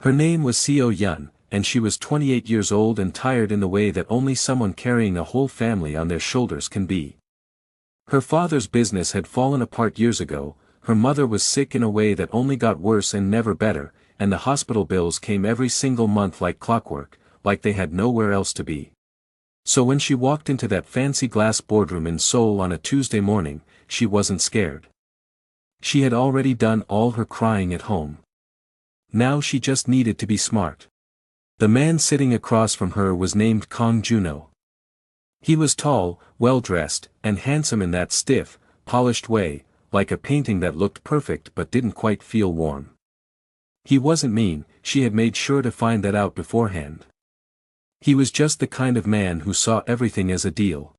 Her name was Seo Yeon, and she was 28 years old and tired in the way that only someone carrying a whole family on their shoulders can be. Her father's business had fallen apart years ago, her mother was sick in a way that only got worse and never better, and the hospital bills came every single month like clockwork, like they had nowhere else to be. So when she walked into that fancy glass boardroom in Seoul on a Tuesday morning, she wasn't scared. She had already done all her crying at home. Now she just needed to be smart. The man sitting across from her was named Kang Junho. He was tall, well-dressed, and handsome in that stiff, polished way, like a painting that looked perfect but didn't quite feel warm. He wasn't mean, she had made sure to find that out beforehand. He was just the kind of man who saw everything as a deal.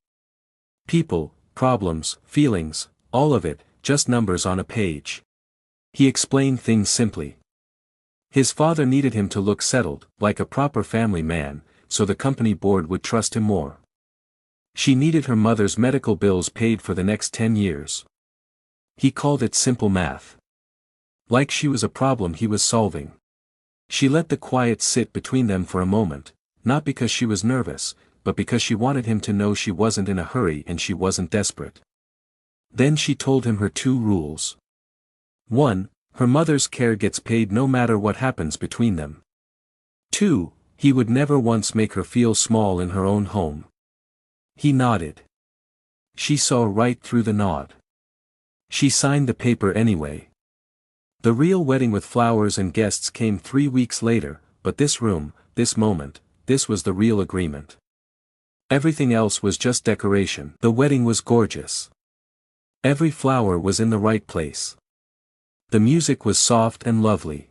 People, problems, feelings, all of it, just numbers on a page. He explained things simply. His father needed him to look settled, like a proper family man, so the company board would trust him more. She needed her mother's medical bills paid for the next 10 years. He called it simple math. Like she was a problem he was solving. She let the quiet sit between them for a moment, not because she was nervous, but because she wanted him to know she wasn't in a hurry and she wasn't desperate. Then she told him her 2 rules. 1. Her mother's care gets paid no matter what happens between them. 2. He would never once make her feel small in her own home. He nodded. She saw right through the nod. She signed the paper anyway. The real wedding with flowers and guests came 3 weeks later, but this room, this moment, this was the real agreement. Everything else was just decoration. The wedding was gorgeous. Every flower was in the right place. The music was soft and lovely.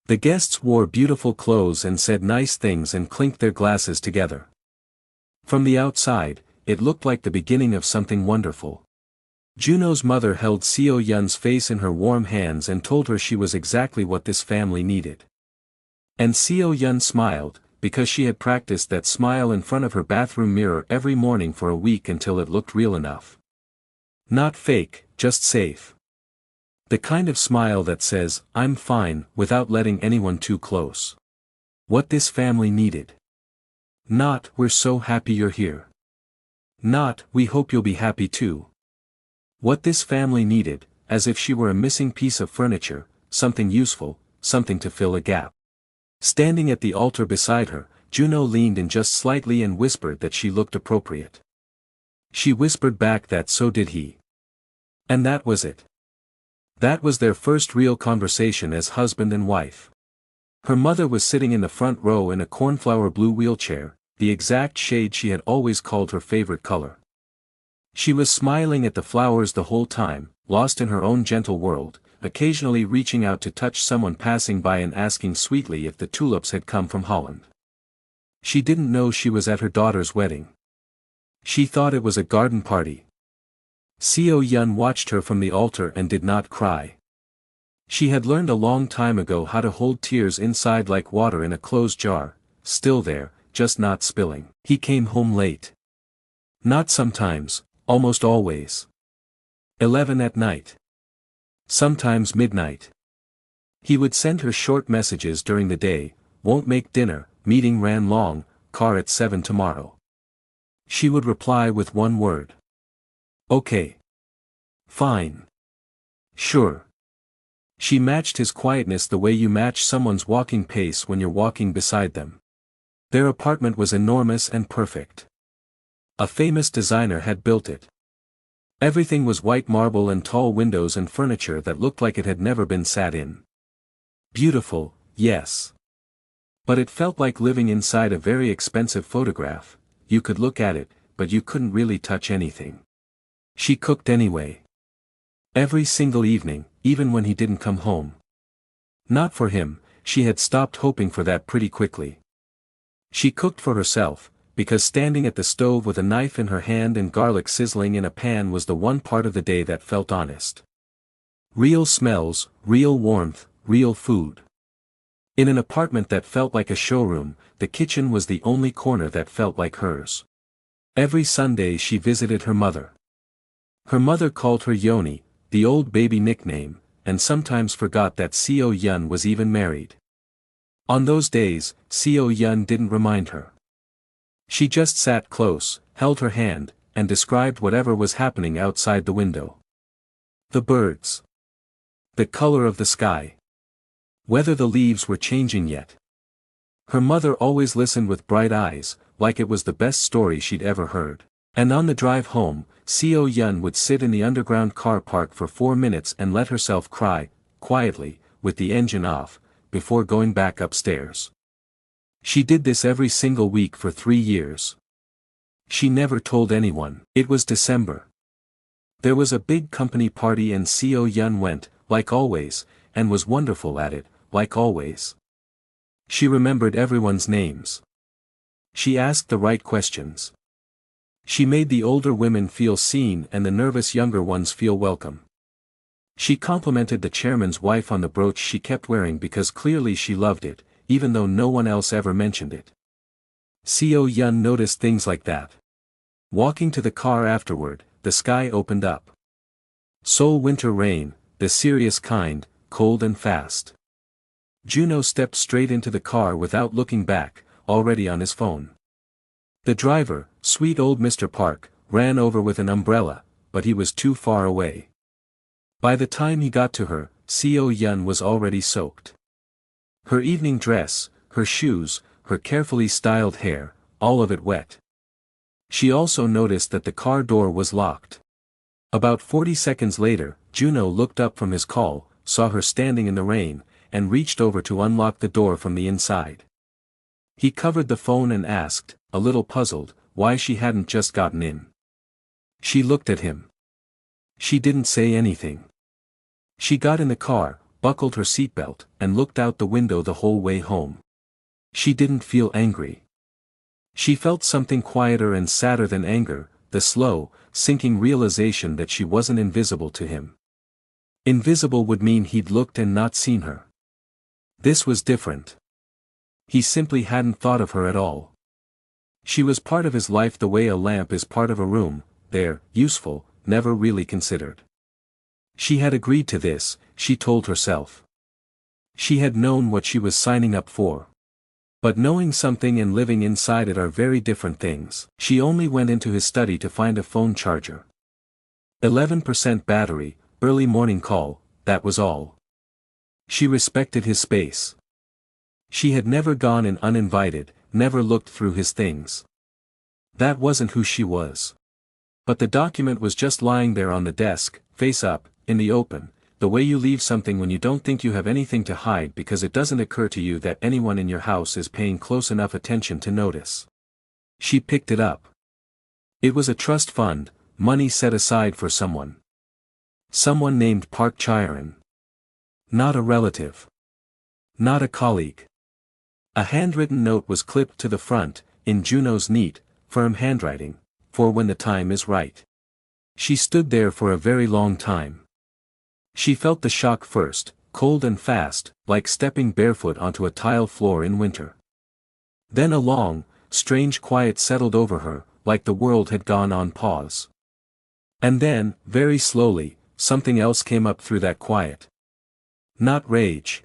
The guests wore beautiful clothes and said nice things and clinked their glasses together. From the outside, it looked like the beginning of something wonderful. Junho's mother held Seo Yeon's face in her warm hands and told her she was exactly what this family needed. And Seo Yeon smiled, because she had practiced that smile in front of her bathroom mirror every morning for a week until it looked real enough. Not fake, just safe. The kind of smile that says, "I'm fine," without letting anyone too close. What this family needed. Not, "We're so happy you're here." Not, "We hope you'll be happy too." What this family needed, as if she were a missing piece of furniture, something useful, something to fill a gap. Standing at the altar beside her, Junho leaned in just slightly and whispered that she looked appropriate. She whispered back that so did he. And that was it. That was their first real conversation as husband and wife. Her mother was sitting in the front row in a cornflower blue wheelchair, the exact shade she had always called her favorite color. She was smiling at the flowers the whole time, lost in her own gentle world, occasionally reaching out to touch someone passing by and asking sweetly if the tulips had come from Holland. She didn't know she was at her daughter's wedding. She thought it was a garden party. Seo Yeon watched her from the altar and did not cry. She had learned a long time ago how to hold tears inside like water in a closed jar, still there, just not spilling. He came home late. Not sometimes, almost always. 11 at night. Sometimes midnight. He would send her short messages during the day, "Won't make dinner, meeting ran long, car at 7 tomorrow." She would reply with one word. "Okay. Fine. Sure." She matched his quietness the way you match someone's walking pace when you're walking beside them. Their apartment was enormous and perfect. A famous designer had built it. Everything was white marble and tall windows and furniture that looked like it had never been sat in. Beautiful, yes. But it felt like living inside a very expensive photograph. You could look at it, but you couldn't really touch anything. She cooked anyway. Every single evening, even when he didn't come home. Not for him, she had stopped hoping for that pretty quickly. She cooked for herself, because standing at the stove with a knife in her hand and garlic sizzling in a pan was the one part of the day that felt honest. Real smells, real warmth, real food. In an apartment that felt like a showroom, the kitchen was the only corner that felt like hers. Every Sunday she visited her mother. Her mother called her Yoni, the old baby nickname, and sometimes forgot that Seo Yeon was even married. On those days, Seo Yeon didn't remind her. She just sat close, held her hand, and described whatever was happening outside the window. The birds. The color of the sky. Whether the leaves were changing yet. Her mother always listened with bright eyes, like it was the best story she'd ever heard. And on the drive home, Seo Yeon would sit in the underground car park for 4 minutes and let herself cry, quietly, with the engine off, before going back upstairs. She did this every single week for 3 years. She never told anyone. It was December. There was a big company party and Seo Yeon went, like always, and was wonderful at it, like always. She remembered everyone's names. She asked the right questions. She made the older women feel seen and the nervous younger ones feel welcome. She complimented the chairman's wife on the brooch she kept wearing because clearly she loved it, even though no one else ever mentioned it. Seo Yeon noticed things like that. Walking to the car afterward, the sky opened up. Seoul winter rain, the serious kind, cold and fast. Junho stepped straight into the car without looking back, already on his phone. The driver, sweet old Mr. Park, ran over with an umbrella, but he was too far away. By the time he got to her, Seo Yeon was already soaked. Her evening dress, her shoes, her carefully styled hair, all of it wet. She also noticed that the car door was locked. About 40 seconds later, Junho looked up from his call, saw her standing in the rain, and reached over to unlock the door from the inside. He covered the phone and asked, a little puzzled, why she hadn't just gotten in. She looked at him. She didn't say anything. She got in the car, buckled her seatbelt, and looked out the window the whole way home. She didn't feel angry. She felt something quieter and sadder than anger, the slow, sinking realization that she wasn't invisible to him. Invisible would mean he'd looked and not seen her. This was different. He simply hadn't thought of her at all. She was part of his life the way a lamp is part of a room, there, useful, never really considered. She had agreed to this, she told herself. She had known what she was signing up for. But knowing something and living inside it are very different things. She only went into his study to find a phone charger. 11% battery, early morning call, that was all. She respected his space. She had never gone in uninvited, never looked through his things. That wasn't who she was. But the document was just lying there on the desk, face up, in the open, the way you leave something when you don't think you have anything to hide because it doesn't occur to you that anyone in your house is paying close enough attention to notice. She picked it up. It was a trust fund, money set aside for someone. Someone named Park Chaerin. Not a relative. Not a colleague. A handwritten note was clipped to the front, in Junho's neat, firm handwriting, for when the time is right. She stood there for a very long time. She felt the shock first, cold and fast, like stepping barefoot onto a tile floor in winter. Then a long, strange quiet settled over her, like the world had gone on pause. And then, very slowly, something else came up through that quiet. Not rage.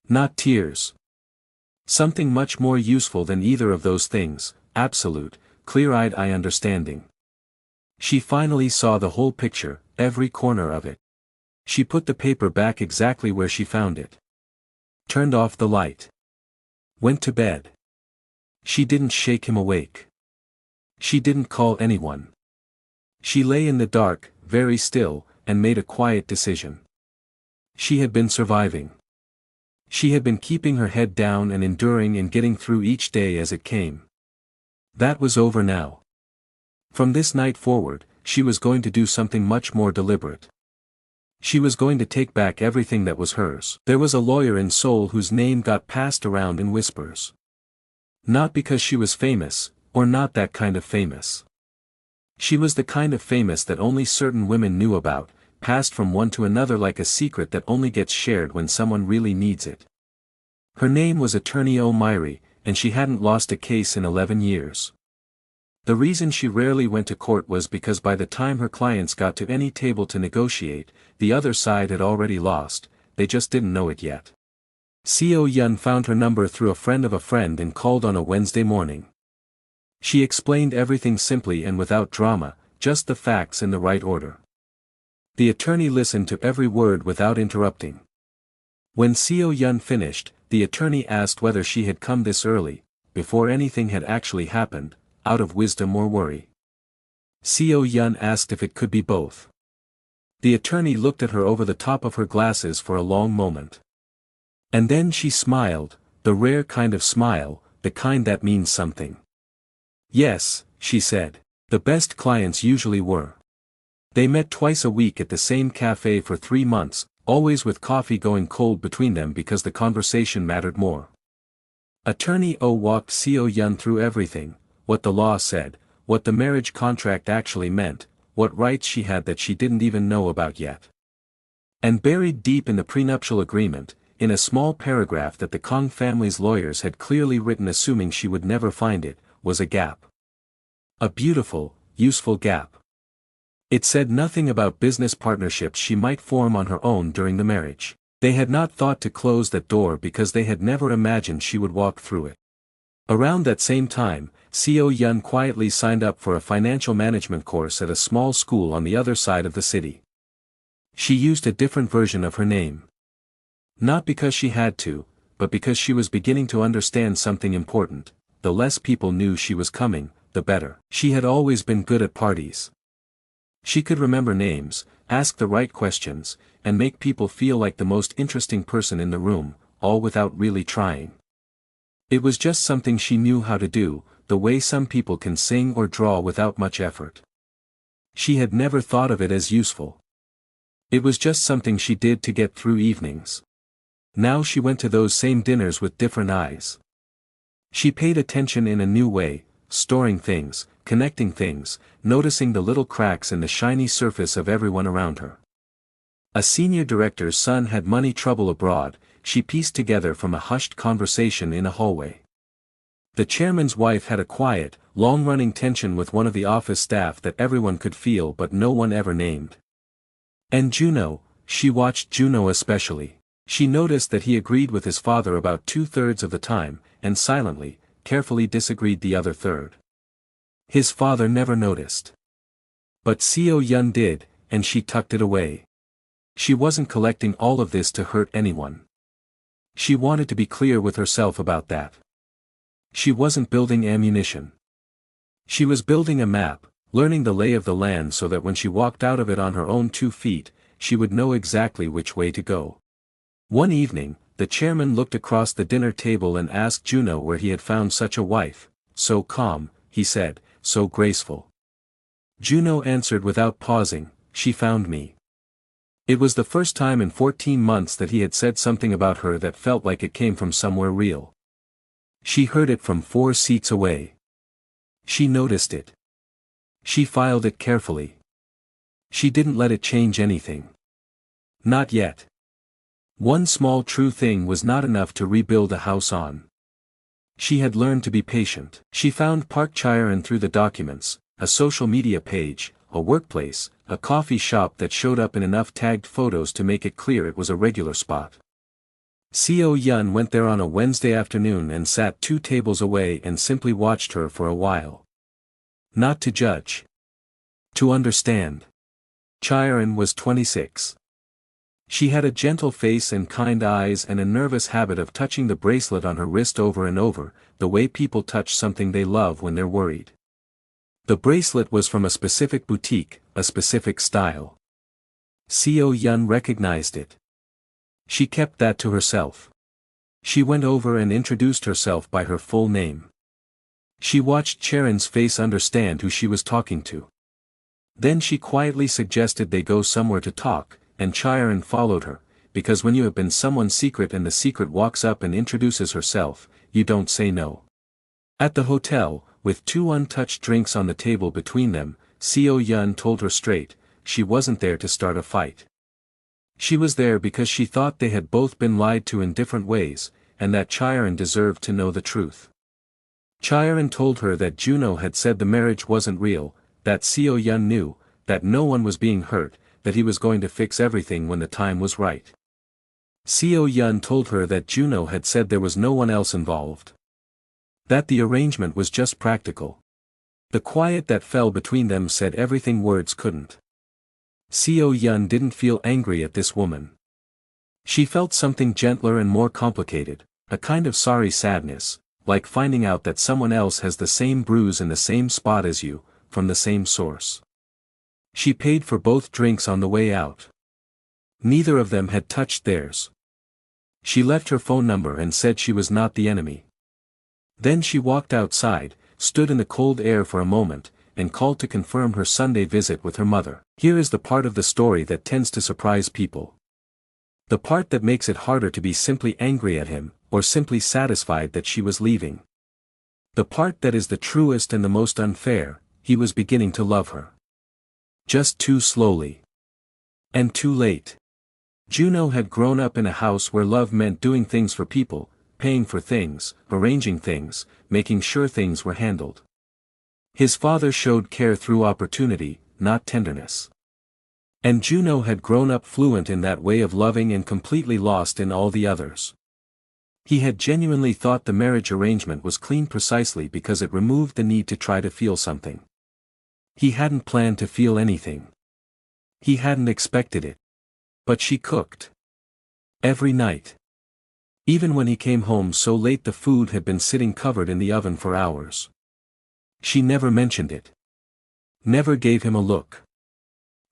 Not tears. Something much more useful than either of those things, absolute, clear-eyed understanding. She finally saw the whole picture, every corner of it. She put the paper back exactly where she found it. Turned off the light. Went to bed. She didn't shake him awake. She didn't call anyone. She lay in the dark, very still, and made a quiet decision. She had been surviving. She had been keeping her head down and enduring and getting through each day as it came. That was over now. From this night forward, she was going to do something much more deliberate. She was going to take back everything that was hers. There was a lawyer in Seoul whose name got passed around in whispers. Not because she was famous, or not that kind of famous. She was the kind of famous that only certain women knew about, passed from one to another like a secret that only gets shared when someone really needs it. Her name was Attorney O'Myri, and she hadn't lost a case in 11 years. The reason she rarely went to court was because by the time her clients got to any table to negotiate, the other side had already lost, they just didn't know it yet. Seo Yeon found her number through a friend of a friend and called on a Wednesday morning. She explained everything simply and without drama, just the facts in the right order. The attorney listened to every word without interrupting. When Seo Yeon finished, the attorney asked whether she had come this early, before anything had actually happened, out of wisdom or worry. Seo Yeon asked if it could be both. The attorney looked at her over the top of her glasses for a long moment. And then she smiled, the rare kind of smile, the kind that means something. Yes, she said. The best clients usually were. They met twice a week at the same cafe for 3 months, always with coffee going cold between them because the conversation mattered more. Attorney O walked Seo Yeon through everything, what the law said, what the marriage contract actually meant, what rights she had that she didn't even know about yet. And buried deep in the prenuptial agreement, in a small paragraph that the Kang family's lawyers had clearly written assuming she would never find it, was a gap. A beautiful, useful gap. It said nothing about business partnerships she might form on her own during the marriage. They had not thought to close that door because they had never imagined she would walk through it. Around that same time, Seo Yeon quietly signed up for a financial management course at a small school on the other side of the city. She used a different version of her name. Not because she had to, but because she was beginning to understand something important: the less people knew she was coming, the better. She had always been good at parties. She could remember names, ask the right questions, and make people feel like the most interesting person in the room, all without really trying. It was just something she knew how to do, the way some people can sing or draw without much effort. She had never thought of it as useful. It was just something she did to get through evenings. Now she went to those same dinners with different eyes. She paid attention in a new way, storing things, connecting things, noticing the little cracks in the shiny surface of everyone around her. A senior director's son had money trouble abroad, she pieced together from a hushed conversation in a hallway. The chairman's wife had a quiet, long-running tension with one of the office staff that everyone could feel but no one ever named. And Junho, she watched Junho especially. She noticed that he agreed with his father about 2/3 of the time, and silently, carefully disagreed the other third. His father never noticed. But Seo Yeon did, and she tucked it away. She wasn't collecting all of this to hurt anyone. She wanted to be clear with herself about that. She wasn't building ammunition. She was building a map, learning the lay of the land so that when she walked out of it on her own 2 feet, she would know exactly which way to go. One evening, the chairman looked across the dinner table and asked Junho where he had found such a wife. So calm, he said, so graceful. Junho answered without pausing, she found me. It was the first time in 14 months that he had said something about her that felt like it came from somewhere real. She heard it from 4 seats away. She noticed it. She filed it carefully. She didn't let it change anything. Not yet. One small true thing was not enough to rebuild a house on. She had learned to be patient. She found Park Chae-in through the documents, a social media page, a workplace, a coffee shop that showed up in enough tagged photos to make it clear it was a regular spot. Seo Yeon went there on a Wednesday afternoon and sat 2 tables away and simply watched her for a while. Not to judge. To understand. Chae-in was 26. She had a gentle face and kind eyes and a nervous habit of touching the bracelet on her wrist over and over, the way people touch something they love when they're worried. The bracelet was from a specific boutique, a specific style. Seo Yeon recognized it. She kept that to herself. She went over and introduced herself by her full name. She watched Chae-in's face understand who she was talking to. Then she quietly suggested they go somewhere to talk, and Chae-in followed her, because when you have been someone's secret and the secret walks up and introduces herself, you don't say no. At the hotel, with 2 untouched drinks on the table between them, Seo Yeon told her straight, she wasn't there to start a fight. She was there because she thought they had both been lied to in different ways, and that Chae-in deserved to know the truth. Chae-in told her that Junho had said the marriage wasn't real, that Seo Yeon knew, that no one was being hurt, that he was going to fix everything when the time was right. Seo Yeon told her that Junho had said there was no one else involved. That the arrangement was just practical. The quiet that fell between them said everything words couldn't. Seo Yeon didn't feel angry at this woman. She felt something gentler and more complicated, a kind of sorry sadness, like finding out that someone else has the same bruise in the same spot as you, from the same source. She paid for both drinks on the way out. Neither of them had touched theirs. She left her phone number and said she was not the enemy. Then she walked outside, stood in the cold air for a moment, and called to confirm her Sunday visit with her mother. Here is the part of the story that tends to surprise people. The part that makes it harder to be simply angry at him, or simply satisfied that she was leaving. The part that is the truest and the most unfair: he was beginning to love her. Just too slowly. And too late. Junho had grown up in a house where love meant doing things for people, paying for things, arranging things, making sure things were handled. His father showed care through opportunity, not tenderness. And Junho had grown up fluent in that way of loving and completely lost in all the others. He had genuinely thought the marriage arrangement was clean precisely because it removed the need to try to feel something. He hadn't planned to feel anything. He hadn't expected it. But she cooked. Every night. Even when he came home so late the food had been sitting covered in the oven for hours. She never mentioned it. Never gave him a look.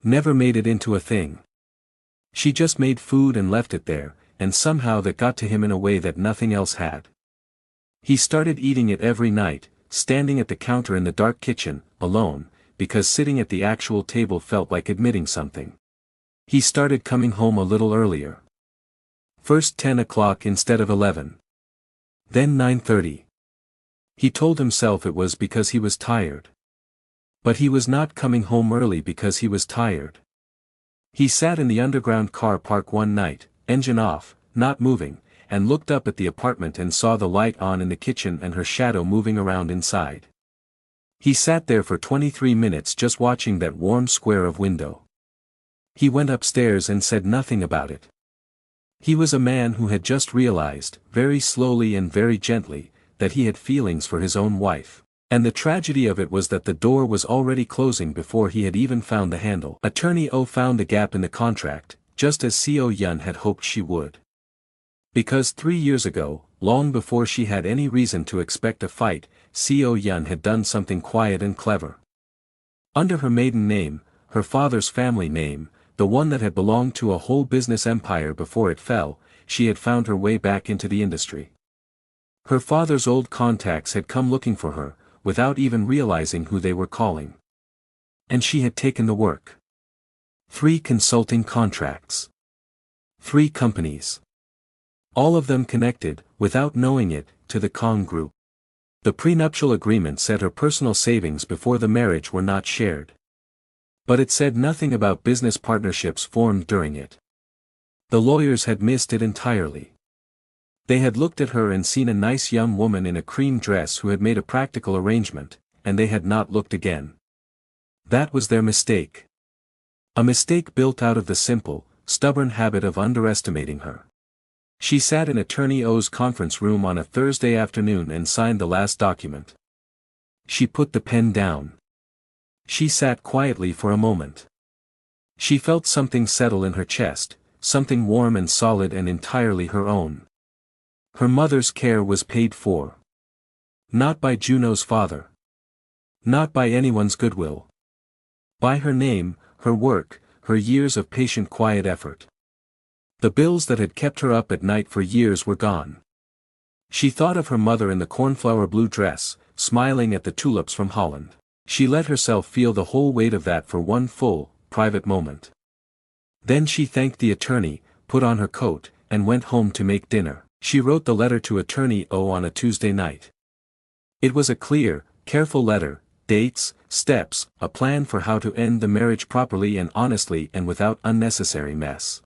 Never made it into a thing. She just made food and left it there, and somehow that got to him in a way that nothing else had. He started eating it every night, standing at the counter in the dark kitchen, alone, because sitting at the actual table felt like admitting something. He started coming home a little earlier. First 10 o'clock instead of 11. Then 9:30. He told himself it was because he was tired. But he was not coming home early because he was tired. He sat in the underground car park one night, engine off, not moving, and looked up at the apartment and saw the light on in the kitchen and her shadow moving around inside. He sat there for 23 minutes just watching that warm square of window. He went upstairs and said nothing about it. He was a man who had just realized, very slowly and very gently, that he had feelings for his own wife. And the tragedy of it was that the door was already closing before he had even found the handle. Attorney O found a gap in the contract, just as Seo Yeon had hoped she would. Because 3 years ago, long before she had any reason to expect a fight, Seo Yeon had done something quiet and clever. Under her maiden name, her father's family name, the one that had belonged to a whole business empire before it fell, she had found her way back into the industry. Her father's old contacts had come looking for her, without even realizing who they were calling. And she had taken the work. 3 consulting contracts. 3 companies. All of them connected, without knowing it, to the Kang Group. The prenuptial agreement said her personal savings before the marriage were not shared. But it said nothing about business partnerships formed during it. The lawyers had missed it entirely. They had looked at her and seen a nice young woman in a cream dress who had made a practical arrangement, and they had not looked again. That was their mistake. A mistake built out of the simple, stubborn habit of underestimating her. She sat in Attorney O's conference room on a Thursday afternoon and signed the last document. She put the pen down. She sat quietly for a moment. She felt something settle in her chest, something warm and solid and entirely her own. Her mother's care was paid for. Not by Junho's father. Not by anyone's goodwill. By her name, her work, her years of patient quiet effort. The bills that had kept her up at night for years were gone. She thought of her mother in the cornflower blue dress, smiling at the tulips from Holland. She let herself feel the whole weight of that for one full, private moment. Then she thanked the attorney, put on her coat, and went home to make dinner. She wrote the letter to Attorney O on a Tuesday night. It was a clear, careful letter, dates, steps, a plan for how to end the marriage properly and honestly and without unnecessary mess.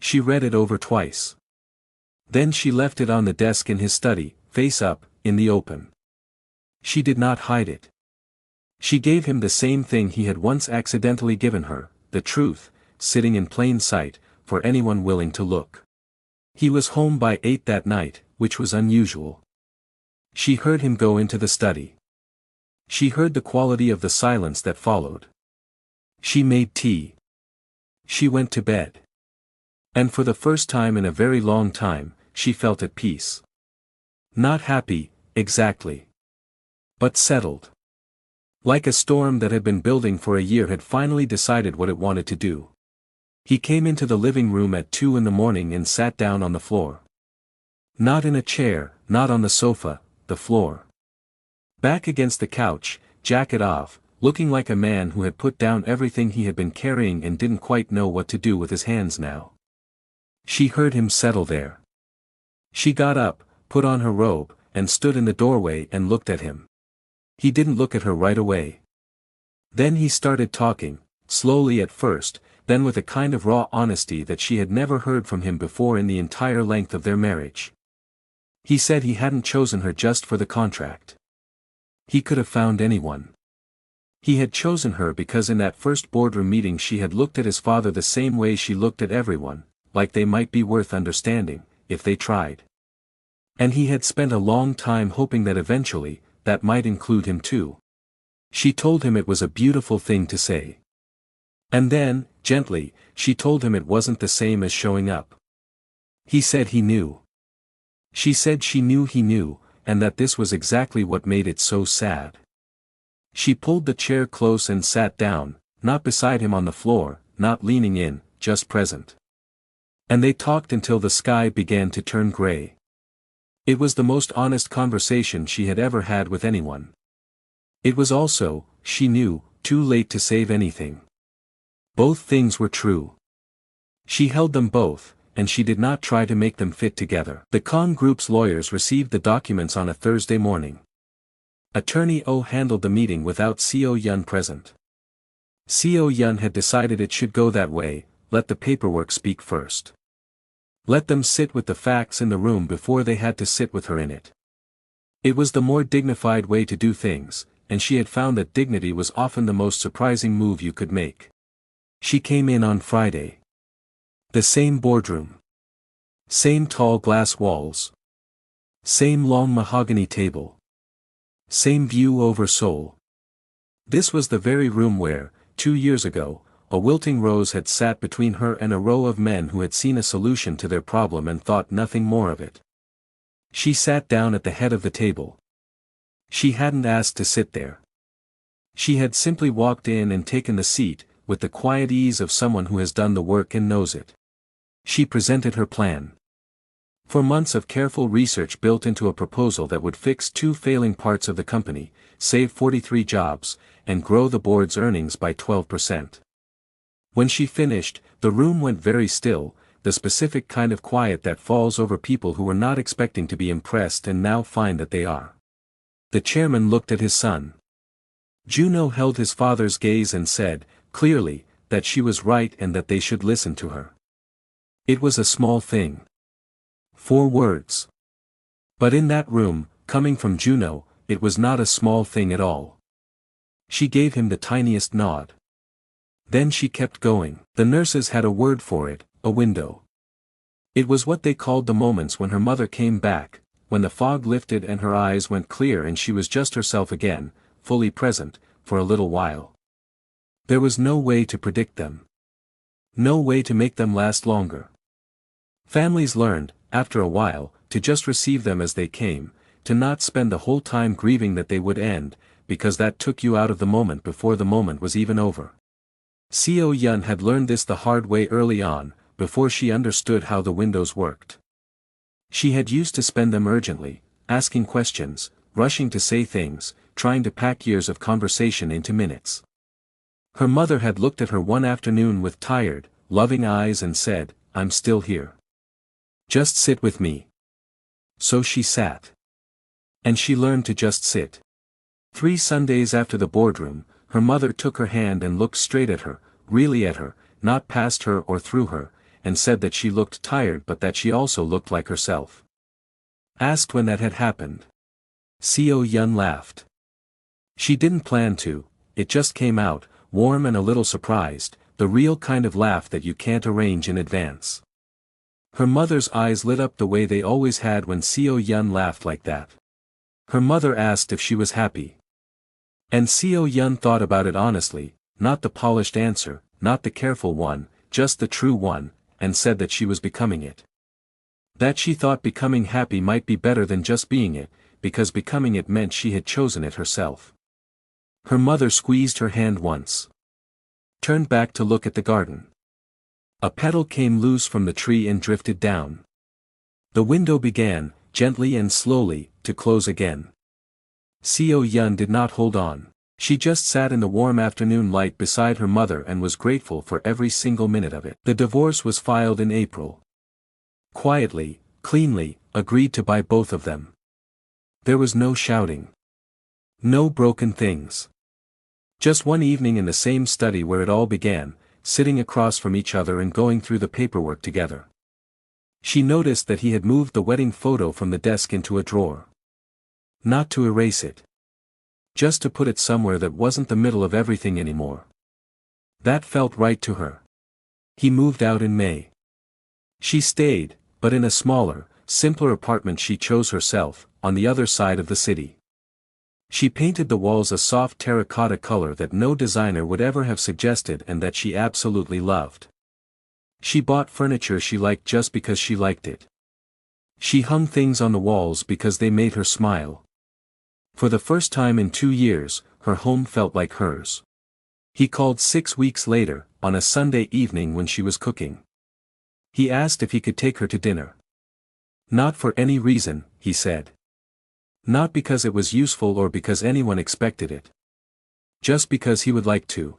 She read it over twice. Then she left it on the desk in his study, face up, in the open. She did not hide it. She gave him the same thing he had once accidentally given her, the truth, sitting in plain sight, for anyone willing to look. He was home by 8 that night, which was unusual. She heard him go into the study. She heard the quality of the silence that followed. She made tea. She went to bed. And for the first time in a very long time, she felt at peace. Not happy, exactly. But settled. Like a storm that had been building for a year had finally decided what it wanted to do. He came into the living room at 2 in the morning and sat down on the floor. Not in a chair, not on the sofa, the floor. Back against the couch, jacket off, looking like a man who had put down everything he had been carrying and didn't quite know what to do with his hands now. She heard him settle there. She got up, put on her robe, and stood in the doorway and looked at him. He didn't look at her right away. Then he started talking, slowly at first, then with a kind of raw honesty that she had never heard from him before in the entire length of their marriage. He said he hadn't chosen her just for the contract. He could have found anyone. He had chosen her because in that first boardroom meeting she had looked at his father the same way she looked at everyone, like they might be worth understanding, if they tried. And he had spent a long time hoping that eventually, that might include him too. She told him it was a beautiful thing to say. And then, gently, she told him it wasn't the same as showing up. He said he knew. She said she knew he knew, and that this was exactly what made it so sad. She pulled the chair close and sat down, not beside him on the floor, not leaning in, just present. And they talked until the sky began to turn gray. It was the most honest conversation she had ever had with anyone. It was also, she knew, too late to save anything. Both things were true. She held them both, and she did not try to make them fit together. The Kang Group's lawyers received the documents on a Thursday morning. Attorney Oh handled the meeting without Seo Yeon present. Seo Yeon had decided it should go that way, let the paperwork speak first. Let them sit with the facts in the room before they had to sit with her in it. It was the more dignified way to do things, and she had found that dignity was often the most surprising move you could make. She came in on Friday. The same boardroom. Same tall glass walls. Same long mahogany table. Same view over Seoul. This was the very room where, 2 years ago, a wilting rose had sat between her and a row of men who had seen a solution to their problem and thought nothing more of it. She sat down at the head of the table. She hadn't asked to sit there. She had simply walked in and taken the seat, with the quiet ease of someone who has done the work and knows it. She presented her plan. For months of careful research built into a proposal that would fix 2 failing parts of the company, save 43 jobs, and grow the board's earnings by 12%. When she finished, the room went very still, the specific kind of quiet that falls over people who were not expecting to be impressed and now find that they are. The chairman looked at his son. Junho held his father's gaze and said, clearly, that she was right and that they should listen to her. It was a small thing. 4 words. But in that room, coming from Junho, it was not a small thing at all. She gave him the tiniest nod. Then she kept going. The nurses had a word for it, a window. It was what they called the moments when her mother came back, when the fog lifted and her eyes went clear and she was just herself again, fully present, for a little while. There was no way to predict them. No way to make them last longer. Families learned, after a while, to just receive them as they came, to not spend the whole time grieving that they would end, because that took you out of the moment before the moment was even over. Seo Yeon had learned this the hard way early on, before she understood how the windows worked. She had used to spend them urgently, asking questions, rushing to say things, trying to pack years of conversation into minutes. Her mother had looked at her one afternoon with tired, loving eyes and said, "I'm still here. Just sit with me." So she sat. And she learned to just sit. 3 Sundays after the boardroom, her mother took her hand and looked straight at her, really at her, not past her or through her, and said that she looked tired but that she also looked like herself. Asked when that had happened. Seo Yeon laughed. She didn't plan to, it just came out, warm and a little surprised, the real kind of laugh that you can't arrange in advance. Her mother's eyes lit up the way they always had when Seo Yeon laughed like that. Her mother asked if she was happy. And Seo Yeon thought about it honestly, not the polished answer, not the careful one, just the true one, and said that she was becoming it. That she thought becoming happy might be better than just being it, because becoming it meant she had chosen it herself. Her mother squeezed her hand once. Turned back to look at the garden. A petal came loose from the tree and drifted down. The window began, gently and slowly, to close again. Seo Yeon did not hold on. She just sat in the warm afternoon light beside her mother and was grateful for every single minute of it. The divorce was filed in April. Quietly, cleanly, agreed to by both of them. There was no shouting. No broken things. Just one evening in the same study where it all began, sitting across from each other and going through the paperwork together. She noticed that he had moved the wedding photo from the desk into a drawer. Not to erase it. Just to put it somewhere that wasn't the middle of everything anymore. That felt right to her. He moved out in May. She stayed, but in a smaller, simpler apartment she chose herself, on the other side of the city. She painted the walls a soft terracotta color that no designer would ever have suggested and that she absolutely loved. She bought furniture she liked just because she liked it. She hung things on the walls because they made her smile. For the first time in 2 years, her home felt like hers. He called 6 weeks later, on a Sunday evening when she was cooking. He asked if he could take her to dinner. Not for any reason, he said. Not because it was useful or because anyone expected it. Just because he would like to.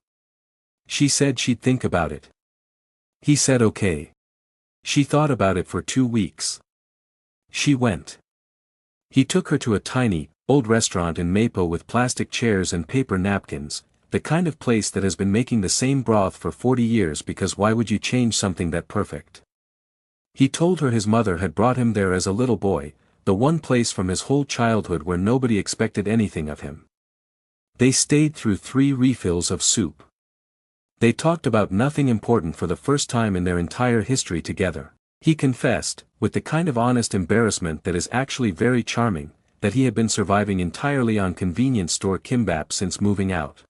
She said she'd think about it. He said okay. She thought about it for 2 weeks. She went. He took her to a tiny, old restaurant in Mapo with plastic chairs and paper napkins, the kind of place that has been making the same broth for 40 years because why would you change something that perfect? He told her his mother had brought him there as a little boy, the one place from his whole childhood where nobody expected anything of him. They stayed through 3 refills of soup. They talked about nothing important for the first time in their entire history together. He confessed, with the kind of honest embarrassment that is actually very charming, that he had been surviving entirely on convenience store kimbap since moving out.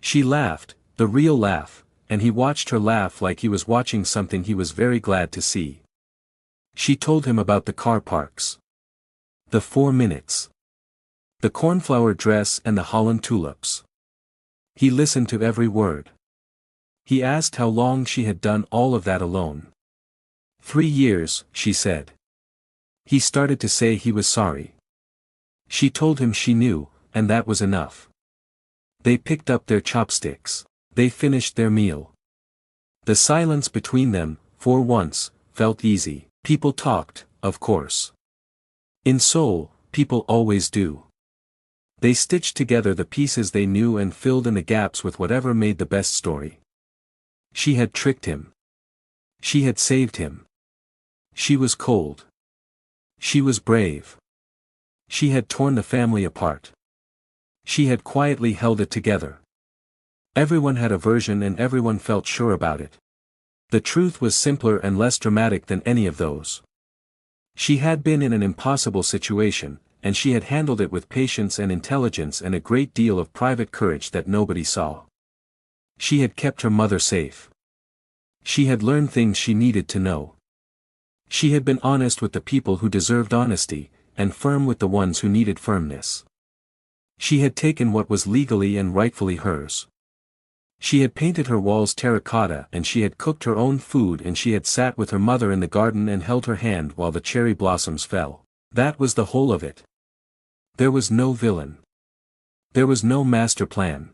She laughed, the real laugh, and he watched her laugh like he was watching something he was very glad to see. She told him about the car parks. The 4 minutes. The cornflower dress and the Holland tulips. He listened to every word. He asked how long she had done all of that alone. 3 years, she said. He started to say he was sorry. She told him she knew, and that was enough. They picked up their chopsticks. They finished their meal. The silence between them, for once, felt easy. People talked, of course. In Seoul, people always do. They stitched together the pieces they knew and filled in the gaps with whatever made the best story. She had tricked him. She had saved him. She was cold. She was brave. She had torn the family apart. She had quietly held it together. Everyone had a version and everyone felt sure about it. The truth was simpler and less dramatic than any of those. She had been in an impossible situation, and she had handled it with patience and intelligence and a great deal of private courage that nobody saw. She had kept her mother safe. She had learned things she needed to know. She had been honest with the people who deserved honesty, and firm with the ones who needed firmness. She had taken what was legally and rightfully hers. She had painted her walls terracotta and she had cooked her own food and she had sat with her mother in the garden and held her hand while the cherry blossoms fell. That was the whole of it. There was no villain. There was no master plan.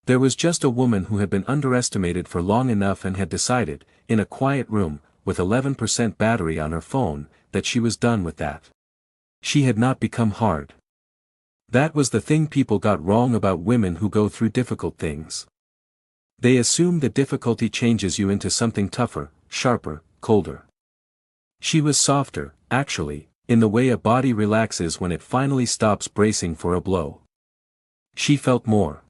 There was just a woman who had been underestimated for long enough and had decided, in a quiet room, with 11% battery on her phone, that she was done with that. She had not become hard. That was the thing people got wrong about women who go through difficult things. They assume that difficulty changes you into something tougher, sharper, colder. She was softer, actually, in the way a body relaxes when it finally stops bracing for a blow. She felt more.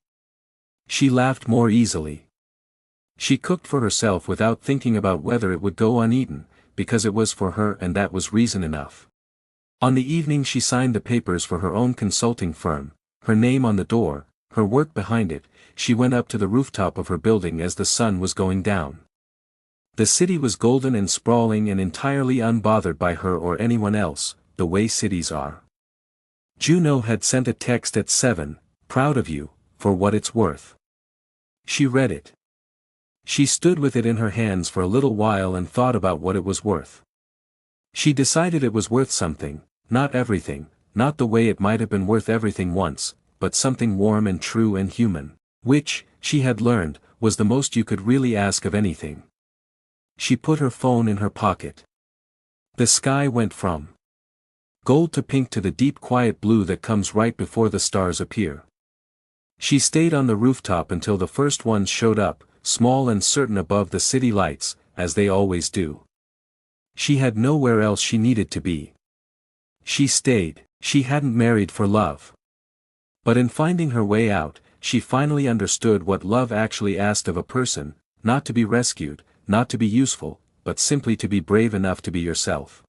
She laughed more easily. She cooked for herself without thinking about whether it would go uneaten, because it was for her and that was reason enough. On the evening she signed the papers for her own consulting firm, her name on the door, her work behind it. She went up to the rooftop of her building as the sun was going down. The city was golden and sprawling and entirely unbothered by her or anyone else, the way cities are. Junho had sent a text at 7, "Proud of you, for what it's worth." She read it. She stood with it in her hands for a little while and thought about what it was worth. She decided it was worth something, not everything, not the way it might have been worth everything once, but something warm and true and human, which, she had learned, was the most you could really ask of anything. She put her phone in her pocket. The sky went from gold to pink to the deep quiet blue that comes right before the stars appear. She stayed on the rooftop until the first ones showed up, small and certain above the city lights, as they always do. She had nowhere else she needed to be. She stayed. She hadn't married for love. But in finding her way out, she finally understood what love actually asked of a person, not to be rescued, not to be useful, but simply to be brave enough to be yourself.